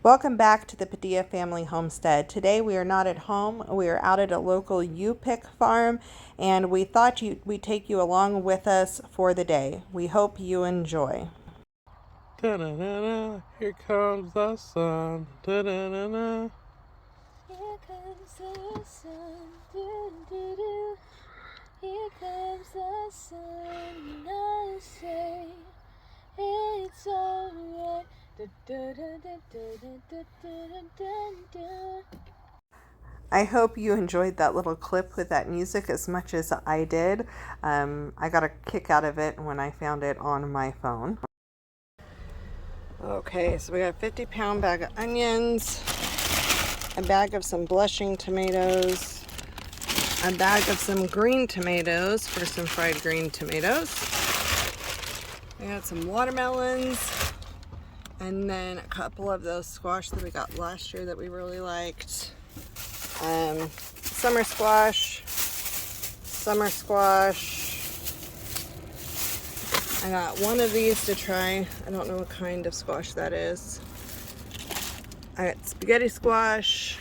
Welcome back to the Padilla Family Homestead. Today we are not at home. We are out at a local Upick farm, and we thought we'd take you along with us for the day. We hope you enjoy. Da-da-da-da, here comes the sun. Da-da-da-da. Here comes the sun. Do-do-do. Here comes the sun. And I say it's alright. I hope you enjoyed that little clip with that music as much as I did. I got a kick out of it when I found it on my phone. Okay, so we got a 50-pound bag of onions, a bag of some blushing tomatoes, a bag of some green tomatoes for some fried green tomatoes. We got some watermelons, and then a couple of those squash that we got last year that we really liked. Summer squash. I got one of these to try. I don't know what kind of squash that is. I got spaghetti squash.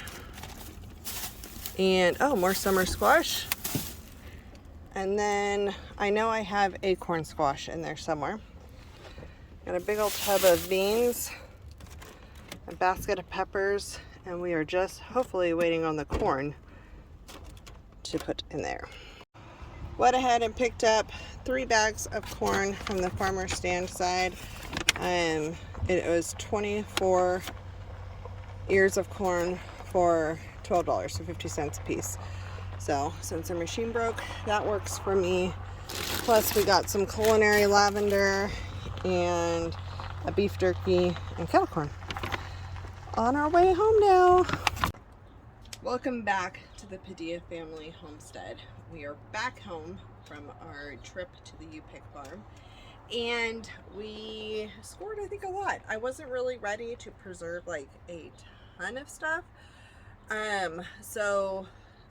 And, more summer squash. And then I know I have acorn squash in there somewhere. Got a big old tub of beans, a basket of peppers, and we are just hopefully waiting on the corn to put in there. Went ahead and picked up 3 bags of corn from the farmer stand side. It was 24 ears of corn for $12, so 50 cents a piece. So since our machine broke, that works for me. Plus we got some culinary lavender and a beef jerky and kettle corn. On our way home now. Welcome back to the Padilla Family Homestead. We are back home from our trip to the Upick farm, and we scored, I think, a lot. I wasn't really ready to preserve like a ton of stuff. So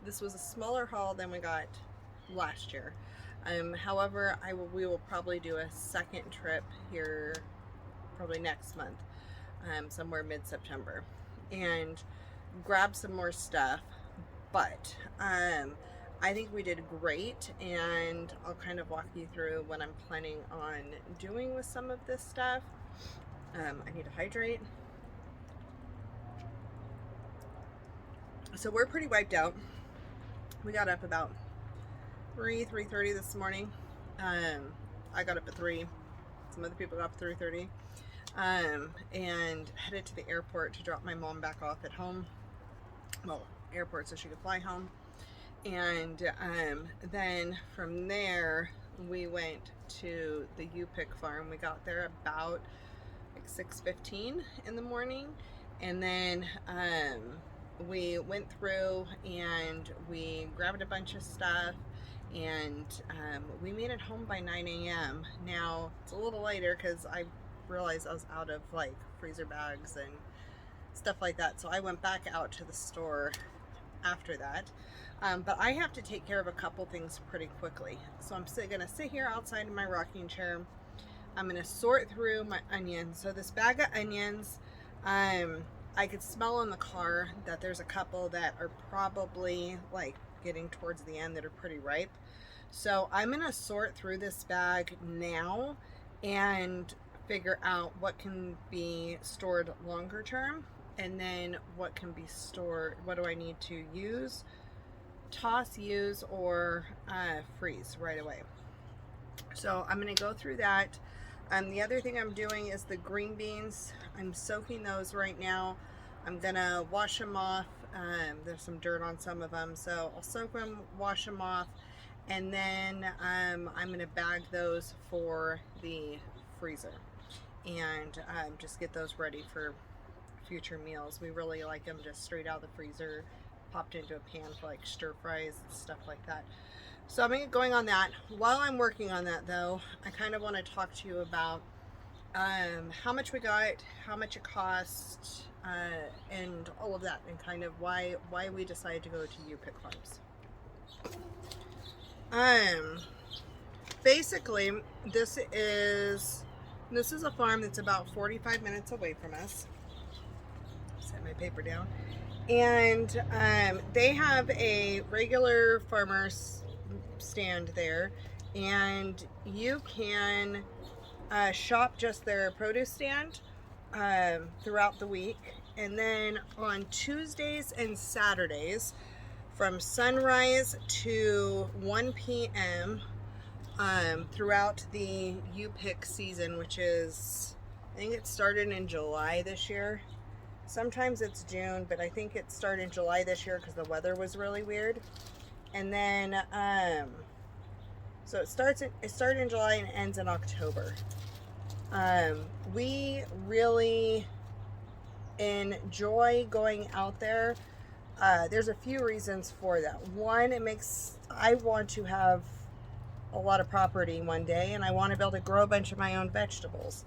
this was a smaller haul than we got last year. However, we will probably do a second trip here probably next month, somewhere mid-September, and grab some more stuff. But I think we did great, and I'll kind of walk you through what I'm planning on doing with some of this stuff. I need to hydrate. So we're pretty wiped out. We got up about 3:30 this morning. I got up at 3. Some other people got up at 3:30. And headed to the airport to drop my mom back off at home. Well, airport so she could fly home. And then from there we went to the Upick farm. We got there about like 6:15 in the morning, and then we went through and we grabbed a bunch of stuff, and we made it home by 9 a.m. Now it's a little later because I realized I was out of like freezer bags and stuff like that, so I went back out to the store after that. But I have to take care of a couple things pretty quickly, so I'm gonna sit here outside in my rocking chair. I'm gonna sort through my onions. So this bag of onions, I could smell in the car that there's a couple that are probably like getting towards the end that are pretty ripe. So I'm gonna sort through this bag now and figure out what can be stored longer term, and then what can be stored, what do I need to use, toss, use, or freeze right away. So I'm going to go through that. The other thing I'm doing is the green beans. I'm soaking those right now. I'm going to wash them off. There's some dirt on some of them, so I'll soak them, wash them off, and then I'm going to bag those for the freezer and just get those ready for future meals. We really like them just straight out of the freezer, popped into a pan for like stir fries and stuff like that. So I'm going on that. While I'm working on that though, I kind of want to talk to you about how much we got, how much it cost, and all of that, and kind of why we decided to go to Upick Farms. Basically, this is a farm that's about 45 minutes away from us. paper down. And they have a regular farmer's stand there, and you can shop just their produce stand throughout the week. And then on Tuesdays and Saturdays, from sunrise to 1 p.m., throughout the Upick season, which is, I think it started in July this year. Sometimes it's June, but I think it started in July this year because the weather was really weird. And then, so it started in July and ends in October. We really enjoy going out there. There's a few reasons for that. One, I want to have a lot of property one day, and I want to be able to grow a bunch of my own vegetables.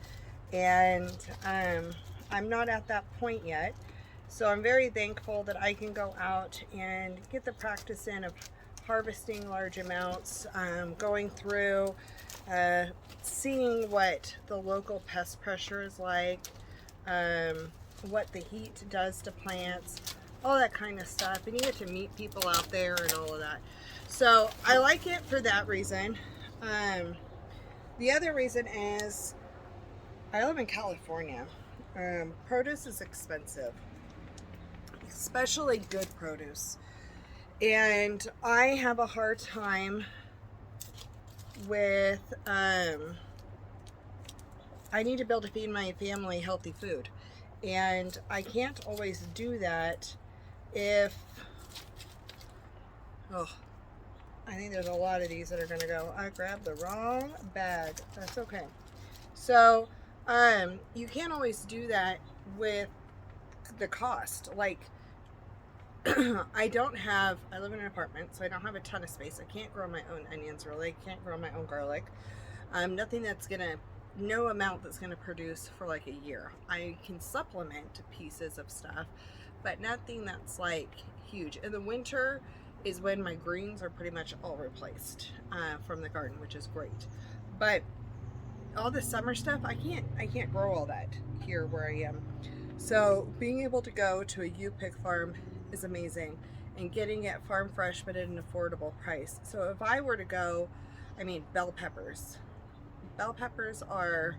And I'm not at that point yet. So I'm very thankful that I can go out and get the practice in of harvesting large amounts, going through, seeing what the local pest pressure is like, what the heat does to plants, all that kind of stuff. And you get to meet people out there and all of that. So I like it for that reason. The other reason is I live in California. Produce is expensive, especially good produce. And I have a hard time with, I need to be able to feed my family healthy food. And I can't always do that if, I think there's a lot of these that are going to go. I grabbed the wrong bag. That's okay. So, you can't always do that with the cost. Like, I live in an apartment, so I don't have a ton of space. I can't grow my own onions, really. I can't grow my own garlic. No amount that's going to produce for like a year. I can supplement pieces of stuff, but nothing that's like huge. In the winter is when my greens are pretty much all replaced from the garden, which is great. But all the summer stuff, I can't grow all that here where I am. So being able to go to a Upick farm is amazing, and getting it farm fresh but at an affordable price. So if I were to go, bell peppers. Bell peppers are,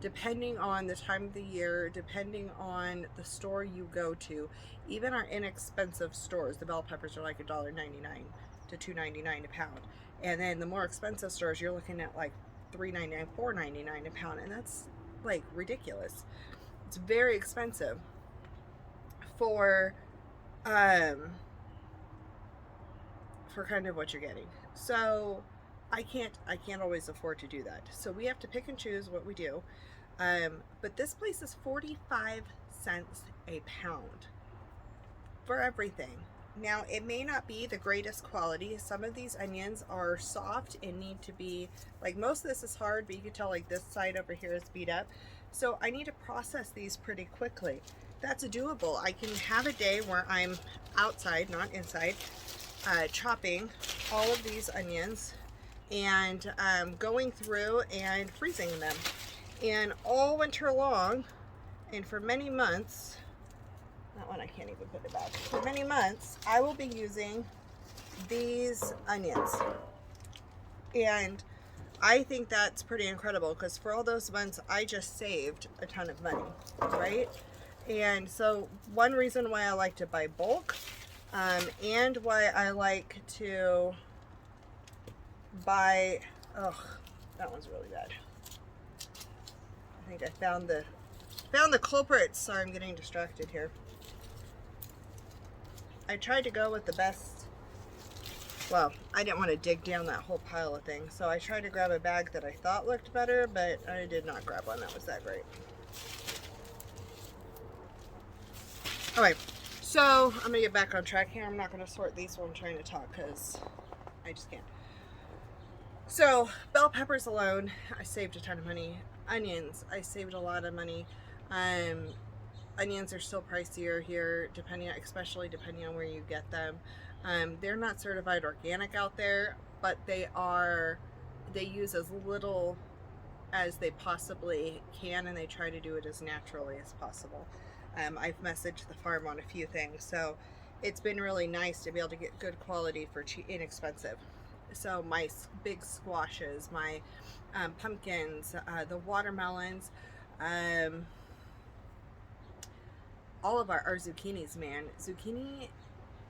depending on the time of the year, depending on the store you go to, even our inexpensive stores, the bell peppers are like $1.99 to $2.99 a pound. And then the more expensive stores, you're looking at like $3.99, $4.99 a pound, and that's like ridiculous. It's very expensive for kind of what you're getting. So I can't always afford to do that. So we have to pick and choose what we do. But this place is 45 cents a pound for everything. Now, it may not be the greatest quality. Some of these onions are soft and need to be, like, most of this is hard, but you can tell like this side over here is beat up. So I need to process these pretty quickly. That's doable. I can have a day where I'm outside, not inside, chopping all of these onions and going through and freezing them. And all winter long, and for many months, that one I can't even put it back. For many months, I will be using these onions. And I think that's pretty incredible, because for all those months, I just saved a ton of money, right? And so one reason why I like to buy bulk, and why I like to buy, that one's really bad. I think I found the culprit. Sorry, I'm getting distracted here. I tried to go with the best. Well, I didn't want to dig down that whole pile of things, so I tried to grab a bag that I thought looked better, but I did not grab one that was that great. Alright, so I'm going to get back on track here. I'm not going to sort these while I'm trying to talk, because I just can't. So, bell peppers alone, I saved a ton of money. Onions, I saved a lot of money. Onions are still pricier here, especially depending on where you get them. They're not certified organic out there, but they use as little as they possibly can, and they try to do it as naturally as possible. I've messaged the farm on a few things, so it's been really nice to be able to get good quality for inexpensive. So my big squashes, my pumpkins, the watermelons, all of our zucchinis, man. Zucchini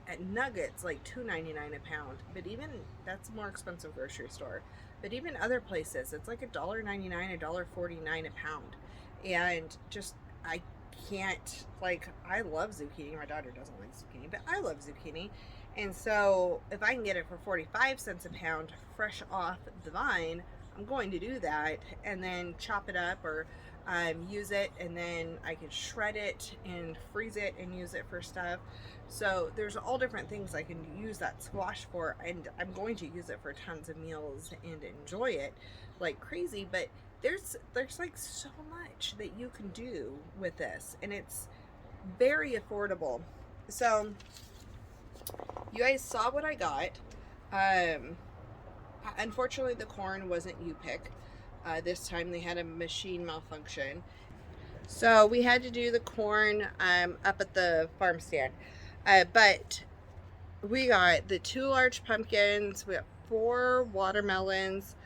at Nuggets like $2.99 a pound, but even that's a more expensive grocery store. But even other places, it's like $1.99, $1.49 a pound, and just I can't, like, I love zucchini. My daughter doesn't like zucchini, but I love zucchini, and so if I can get it for 45 cents a pound, fresh off the vine, I'm going to do that, and then chop it up or use it, and then I can shred it and freeze it and use it for stuff. So there's all different things I can use that squash for, and I'm going to use it for tons of meals and enjoy it like crazy. But there's like so much that you can do with this, and it's very affordable. So you guys saw what I got. Unfortunately, the corn wasn't Upick. This time they had a machine malfunction. So we had to do the corn up at the farm stand. But we got the 2 large pumpkins, we got 4 watermelons,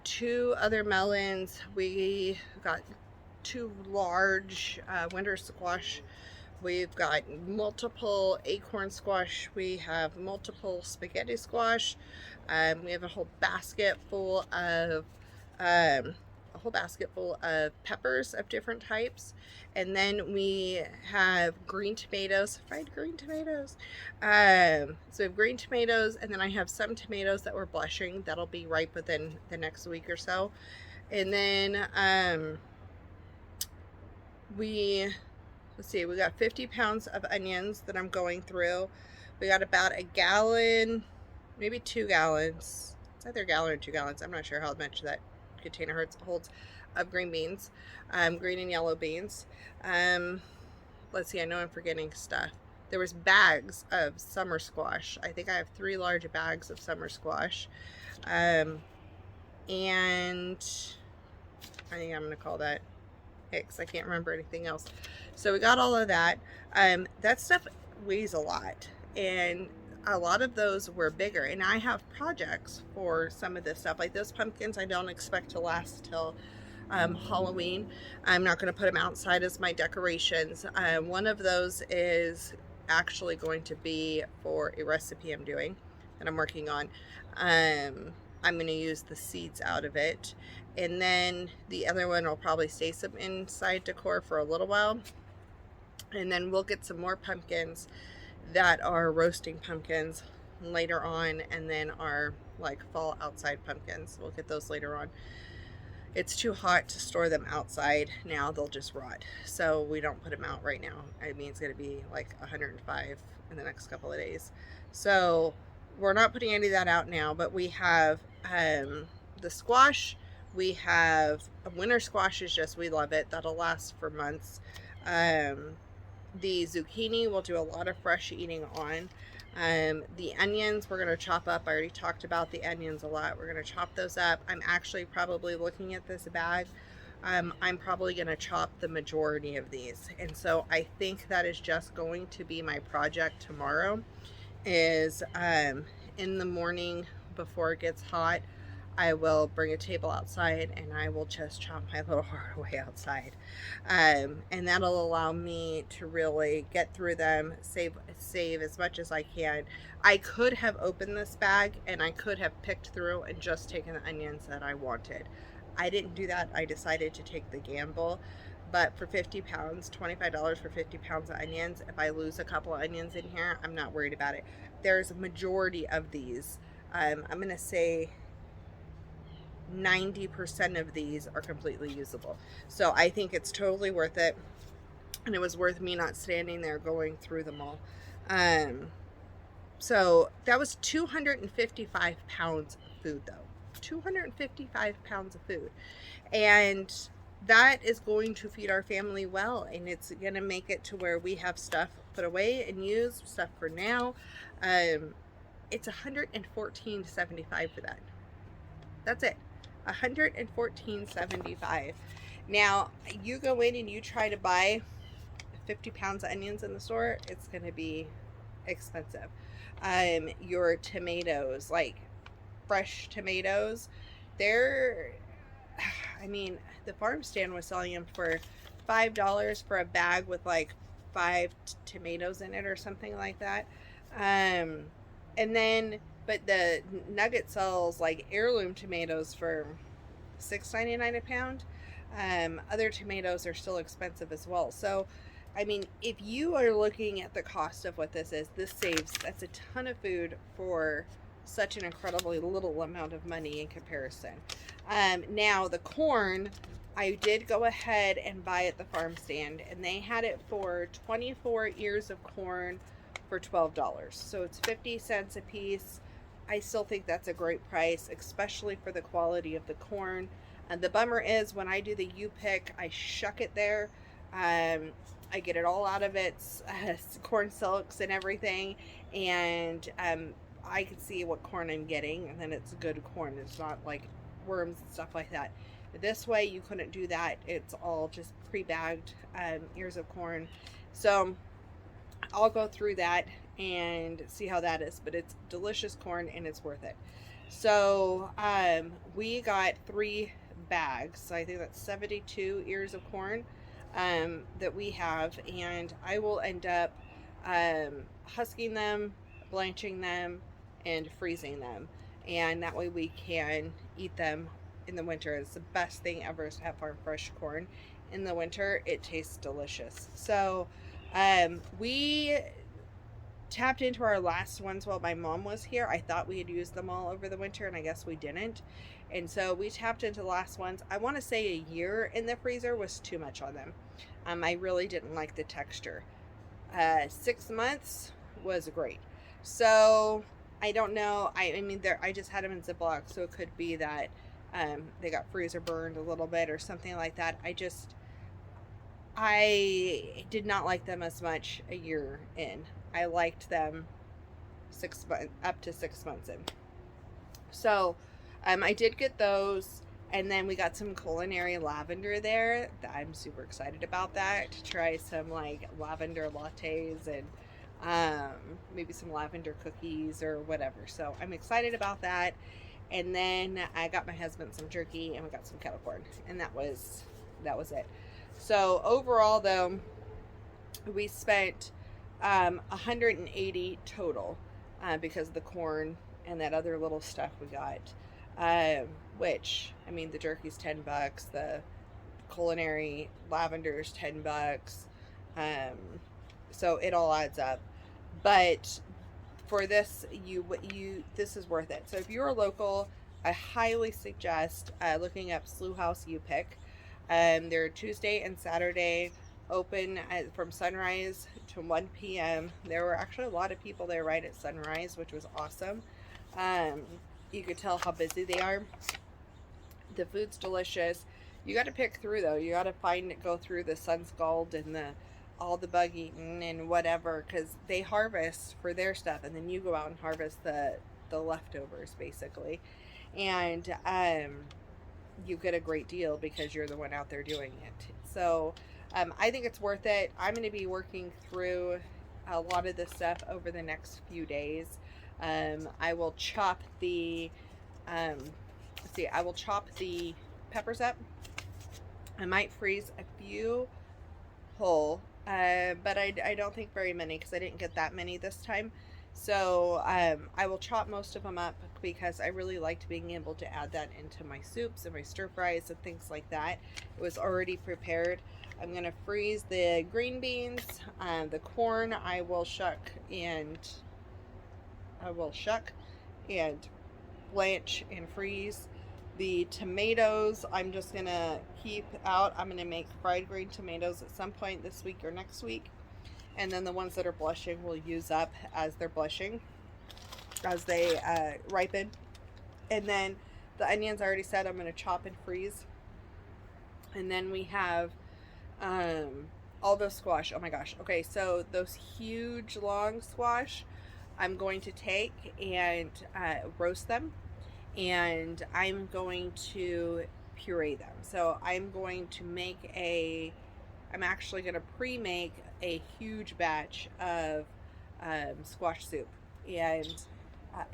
2 other melons, we got 2 large winter squash, we've got multiple acorn squash, we have multiple spaghetti squash, we have a whole basket full of peppers of different types, and then we have green tomatoes, fried green tomatoes. So we have green tomatoes, and then I have some tomatoes that were blushing that'll be ripe within the next week or so. And then let's see, we got 50 pounds of onions that I'm going through. We got about a gallon, maybe 2 gallons. It's either a gallon or 2 gallons. I'm not sure how much that container holds of green beans, green and yellow beans. Let's see, I know I'm forgetting stuff. There was bags of summer squash. I think I have 3 large bags of summer squash. And I think I'm going to call that it, because I can't remember anything else. So we got all of that. That stuff weighs a lot, and a lot of those were bigger, and I have projects for some of this stuff. Like those pumpkins, I don't expect to last till Halloween. I'm not going to put them outside as my decorations. One of those is actually going to be for a recipe I'm doing that I'm working on. I'm going to use the seeds out of it, and then the other one will probably stay some inside decor for a little while, and then we'll get some more pumpkins that are roasting pumpkins later on, and then our like fall outside pumpkins, we'll get those later on. It's too hot to store them outside now, they'll just rot, so we don't put them out right now. I mean, it's going to be like 105 in the next couple of days, so we're not putting any of that out now. But we have the squash, we have winter squash, is just, we love it, that'll last for months. The zucchini we'll do a lot of fresh eating on. The onions we're going to chop up. I already talked about the onions a lot. We're going to chop those up. I'm actually probably looking at this bag. I'm probably going to chop the majority of these. And so I think that is just going to be my project tomorrow, is in the morning before it gets hot, I will bring a table outside and I will just chop my little heart away outside. And that'll allow me to really get through them, save as much as I can. I could have opened this bag and I could have picked through and just taken the onions that I wanted. I didn't do that. I decided to take the gamble. But for 50 pounds, $25 for 50 pounds of onions, if I lose a couple of onions in here, I'm not worried about it. There's a majority of these. I'm going to say 90% of these are completely usable. So I think it's totally worth it. And it was worth me not standing there going through them all. So that was 255 pounds of food, though. 255 pounds of food. And that is going to feed our family well, and it's going to make it to where we have stuff put away and use, stuff for now. It's $114.75 for that. That's it. $114.75. Now, you go in and you try to buy 50 pounds of onions in the store, it's going to be expensive. Your tomatoes, like fresh tomatoes, they're, I mean, the farm stand was selling them for $5 for a bag with like five tomatoes in it or something like that. And then, but the Nugget sells like heirloom tomatoes for $6.99 a pound. Other tomatoes are still expensive as well. So, I mean, if you are looking at the cost of what this is, that's a ton of food for such an incredibly little amount of money in comparison. Now the corn, I did go ahead and buy at the farm stand, and they had it for 24 ears of corn for $12. So it's 50 cents a piece. I still think that's a great price, especially for the quality of the corn. And the bummer is when I do the Upick, I shuck it there. I get it all out of its corn silks and everything, and I can see what corn I'm getting, and then it's good corn. It's not like worms and stuff like that. This way, you couldn't do that. It's all just pre-bagged ears of corn. So I'll go through that and see how that is, but it's delicious corn and it's worth it. So we got 3 bags, so I think that's 72 ears of corn that we have, and I will end up husking them, blanching them, and freezing them, and that way we can eat them in the winter. It's the best thing ever to have farm fresh corn in the winter. It tastes delicious. So we tapped into our last ones while my mom was here. I thought we had used them all over the winter, and I guess we didn't. And so we tapped into the last ones. I want to say a year in the freezer was too much on them. I really didn't like the texture. 6 months was great. So I don't know. I mean, I just had them in Ziploc, so it could be that they got freezer burned a little bit or something like that. I did not like them as much a year in. I liked them up to 6 months in. So I did get those, and then we got some culinary lavender there. I'm super excited about that, to try some like lavender lattes and maybe some lavender cookies or whatever. So I'm excited about that. And then I got my husband some jerky, and we got some kettle corn, and that was it. So overall, though, we spent $180 total because of the corn and that other little stuff we got. Which, I mean, the jerky's $10, the culinary lavender's $10. So it all adds up. But for this, this is worth it. So if you're a local, I highly suggest looking up Sloughhouse Upick. They're Tuesday and Saturday open from sunrise to 1 p.m. There were actually a lot of people there right at sunrise, which was awesome. You could tell how busy they are. The food's delicious. You got to pick through, though. You got to go through the sun scald and all the bug eaten and whatever, because they harvest for their stuff, and then you go out and harvest the leftovers, basically. And you get a great deal because you're the one out there doing it. So I think it's worth it. I'm going to be working through a lot of this stuff over the next few days. I will chop the peppers up. I might freeze a few whole, but I don't think very many, because I didn't get that many this time. So I will chop most of them up because I really liked being able to add that into my soups and my stir fries and things like that. It was already prepared. I'm going to freeze the green beans. The corn I will shuck and blanch and freeze. The tomatoes I'm just going to keep out. I'm going to make fried green tomatoes at some point this week or next week. And then the ones that are blushing we'll use up as they're blushing, as they ripen. And then the onions I already said I'm going to chop and freeze. And then we have all those squash. Oh my gosh. Okay, so those huge long squash I'm going to take and roast them. And I'm going to puree them. So I'm actually going to pre-make a huge batch of squash soup, and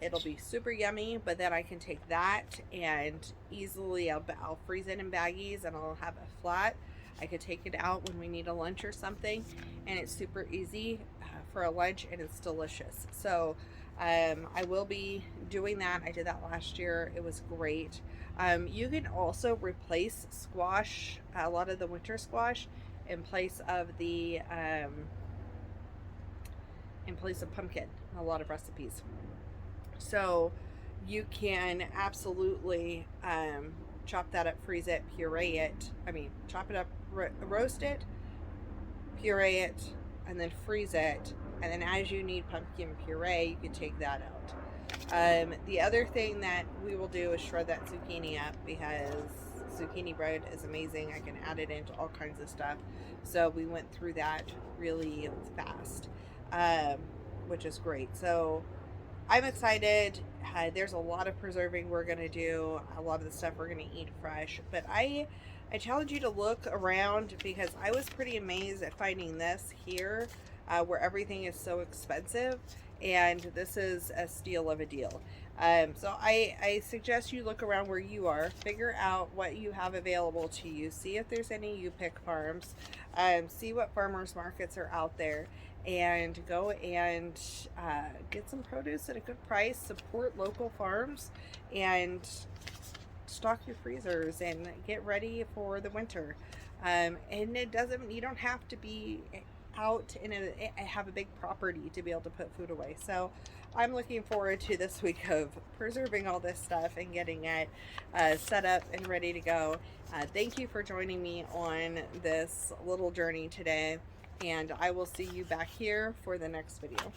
it'll be super yummy. But then I can take that and easily I'll freeze it in baggies, and I'll have it flat. I could take it out when we need a lunch or something, and it's super easy for a lunch, and it's delicious. So I will be doing that. I did that last year. It was great. You can also replace squash, a lot of the winter squash, in place of pumpkin in a lot of recipes. So you can absolutely chop that up, freeze it, puree it. Chop it up, roast it, puree it, and then freeze it. And then as you need pumpkin puree, you can take that out. The other thing that we will do is shred that zucchini up, because zucchini bread is amazing. I can add it into all kinds of stuff. So we went through that really fast, which is great. So I'm excited. There's a lot of preserving we're going to do. A lot of the stuff we're going to eat fresh. But I challenge you to look around, because I was pretty amazed at finding this here, where everything is so expensive. And this is a steal of a deal. So I suggest you look around where you are, figure out what you have available to you, see if there's any Upick farms, see what farmers markets are out there, and go and get some produce at a good price, support local farms, and stock your freezers and get ready for the winter. And you don't have to be out have a big property to be able to put food away. So I'm looking forward to this week of preserving all this stuff and getting it set up and ready to go. Thank you for joining me on this little journey today, and I will see you back here for the next video.